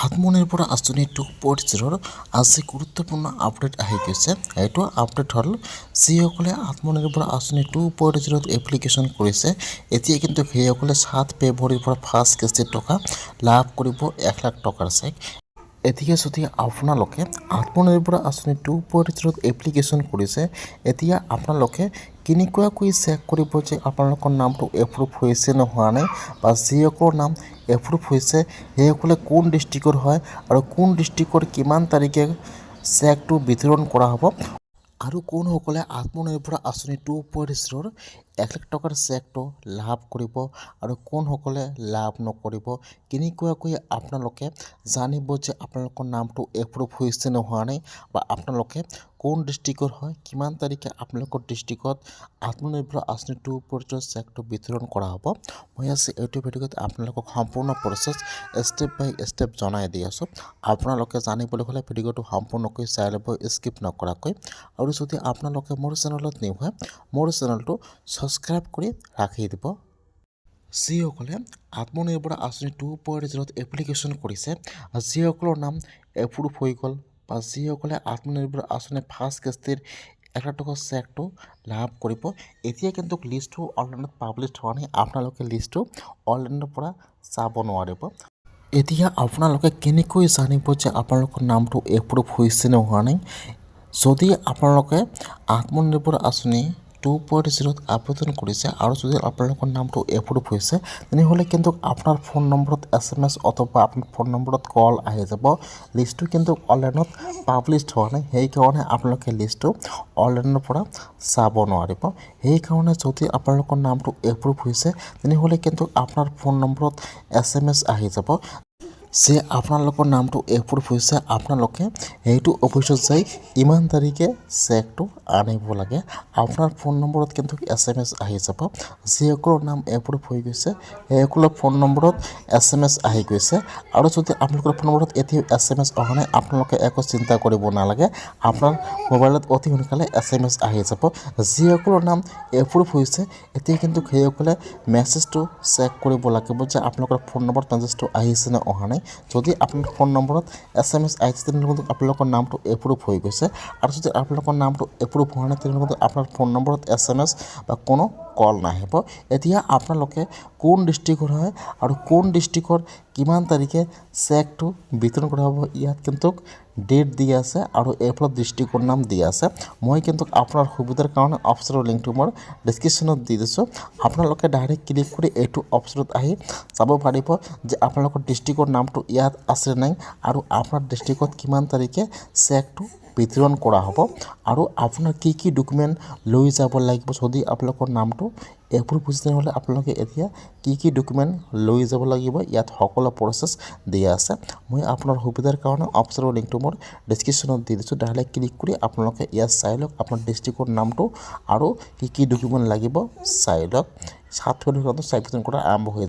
আত্মনিৰ্ভৰ আঁচনি 2.0 আজি গুৰুত্বপূৰ্ণ আপডেট আহি গৈছে। এইটো আপডেট হ'ল যিসকলে আত্মনিৰ্ভৰ আঁচনি 2.0 এপ্লিকেশ্যন কৰিছে এতিয়া কিন্তু সেইসকলে 7 ফেব্ৰুৱাৰীৰ পৰা ফাৰ্ষ্ট কিস্তিৰ টকা লাভ কৰিব 1 লাখ টকাৰ চেক। এতিয়া যদি আপোনালোকে আত্মনিৰ্ভৰ আঁচনি 2.0 এপ্লিকেশ্যন কৰিছে এতিয়া আপোনালোকে কেনেকুৱাকৈ চেক কৰিব যে আপোনালোকৰ নামটো এপ্ৰুভ হৈছে নে হোৱা নাই, বা যিসকলৰ নাম এপ্ৰুভ হৈছে সেইসকলে কোন ডিষ্ট্ৰিক্টৰ হয় আৰু কোন ডিষ্ট্ৰিক্টৰ কিমান তাৰিখে চেকটো বিতৰণ কৰা হ'ব, আৰু কোনসকলে আত্মনিৰ্ভৰ আঁচনি 2.0 1 লাখ টকাৰ চেকটো লাভ কৰিব আৰু কোনসকলে লাভ নকৰিব, কেনেকুৱাকৈ আপোনালোকে জানিব যে আপোনালোকৰ নামটো এপ্ৰুভ হৈছে নে হোৱা নাই, বা আপোনালোকে কোন ডিষ্ট্ৰিক্টৰ হয় কিমান তাৰিখে আপোনালোকৰ ডিষ্ট্ৰিক্টত আত্মনিৰ্ভৰ আঁচনি 2.0 চেকটো বিতৰণ কৰা হ'ব। মই আজি এইটো ভিডিঅ'ত আপোনালোকক সম্পূৰ্ণ প্ৰচেছ ষ্টেপ বাই ষ্টেপ জনাই দি আছোঁ। আপোনালোকে জানিবলৈ হ'লে ভিডিঅ'টো সম্পূৰ্ণকৈ চাই ল'ব স্কিপ নকৰাকৈ। আৰু যদি আপোনালোকে মোৰ চেনেলত নিউ হয় মোৰ চেনেলটো ছাবস্ক্ৰাইব কৰি ৰাখি দিব। যিসকলে আত্মনিৰ্ভৰ আঁচনি 2.0 এপ্লিকেশ্যন কৰিছে যিসকলৰ নাম এপ্ৰুভ হৈ গ'ল, বা যিসকলে আত্মনিৰ্ভৰ আঁচনি ফাৰ্ষ্ট কিস্তিৰ 1 লাখ টকাৰ চেকটো লাভ কৰিব, এতিয়া কিন্তু লিষ্টটো অনলাইনত পাব্লিছ হোৱা নাই। আপোনালোকে লিষ্টটো অনলাইনৰ পৰা চাব নোৱাৰিব। এতিয়া আপোনালোকে কেনেকৈ জানিব যে আপোনালোকৰ নামটো এপ্ৰুভ হৈছে নে হোৱা নাই? যদি আপোনালোকে আত্মনিৰ্ভৰ আঁচনি 2.0 আবেদন কৰিছে আৰু যদি আপোনালোকৰ নামটো এপ্ৰুভ হৈছে তেনেহ'লে কিন্তু আপোনাৰ ফোন নম্বৰত SMS অথবা আপোনাৰ ফোন নম্বৰত কল আহি যাব। লিষ্টটো কিন্তু অনলাইনত পাব্লিছ হোৱা নাই, সেইকাৰণে আপোনালোকে লিষ্টটো অনলাইনৰ পৰা চাব নোৱাৰিব। সেইকাৰণে যদি আপোনালোকৰ নামটো এপ্ৰুভ হৈছে তেনেহ'লে কিন্তু আপোনাৰ ফোন নম্বৰত SMS আহি যাব যে আপোনালোকৰ নামটো এপ্ৰুভ হৈছে। আপোনালোকে সেইটো অফিচত যাই ইমান তাৰিখে চেকটো আনিব লাগে। আপোনাৰ ফোন নম্বৰত কিন্তু SMS আহি যাব। যিসকলৰ নাম এপ্ৰুভ হৈ গৈছে সেইসকলৰ ফোন নম্বৰত SMS আহি গৈছে। আৰু যদি আপোনালোকৰ ফোন নম্বৰত এতিয়াও SMS অহা নাই আপোনালোকে একো চিন্তা কৰিব নালাগে, আপোনাৰ মোবাইলত অতি সোনকালে SMS আহি যাব। যিসকলৰ নাম এপ্ৰুভ হৈছে এতিয়া কিন্তু সেইসকলে মেছেজটো চেক কৰিব লাগিব যে আপোনালোকৰ ফোন নম্বৰত মেছেজটো আহিছে নে অহা নাই। যদি আপোনাৰ ফোন নম্বৰত SMS আহিছে তেনেহ'লে আপোনালোকৰ নামটো এপ্ৰুভ হৈ গৈছে, আৰু যদি আপোনালোকৰ নামটো এপ্ৰুভ হোৱা নাই তেনেহ'লে আপোনাৰ ফোন নম্বৰত SMS বা কোনো কল নাহিব। এতিয়া আপোনালোকে কোন ডিষ্ট্ৰিক্টৰ হয় আৰু কোন ডিষ্ট্ৰিক্টৰ কিমান তাৰিখে চেকটো বিতৰণ কৰা হ'ব ইয়াত কিন্তু ডেট দিয়া আছে আৰু এইফালে ডিষ্ট্ৰিক্টৰ নাম দিয়া আছে। মই কিন্তু আপোনাৰ সুবিধাৰ কাৰণে অপশ্যনৰ লিংকটো মই ডিছক্ৰিপশ্যনত দি দিছোঁ। আপোনালোকে ডাইৰেক্ট ক্লিক কৰি এইটো অপশ্যনত আহি চাব পাৰিব যে আপোনালোকৰ ডিষ্ট্ৰিক্টৰ নামটো ইয়াত আছে নাই আৰু আপোনাৰ ডিষ্ট্ৰিক্টত কিমান তাৰিখে চেকটো বিতৰণ কৰা হ'ব, আৰু আপোনাৰ কি কি ডকুমেণ্ট লৈ যাব লাগিব। যদি আপোনালোকৰ নামটো এপ্ৰুভ হৈছে তেনেহ'লে আপোনালোকে এতিয়া কি কি ডকুমেণ্ট লৈ যাব লাগিব ইয়াত সকলো প্ৰচেছ দিয়া আছে। মই আপোনাৰ সুবিধাৰ কাৰণে অপশ্যনৰ লিংকটো মই ডিছক্ৰিপশ্যনত দি দিছোঁ। ডাইৰেক্ট ক্লিক কৰি আপোনালোকে ইয়াত চাই লওক আপোনাৰ ডিষ্ট্ৰিক্টৰ নামটো আৰু কি কি ডকুমেণ্ট লাগিব চাই লওক। 7 ফেব্ৰুৱাৰীৰ চাই বিতৰণ কৰা আৰম্ভ হৈ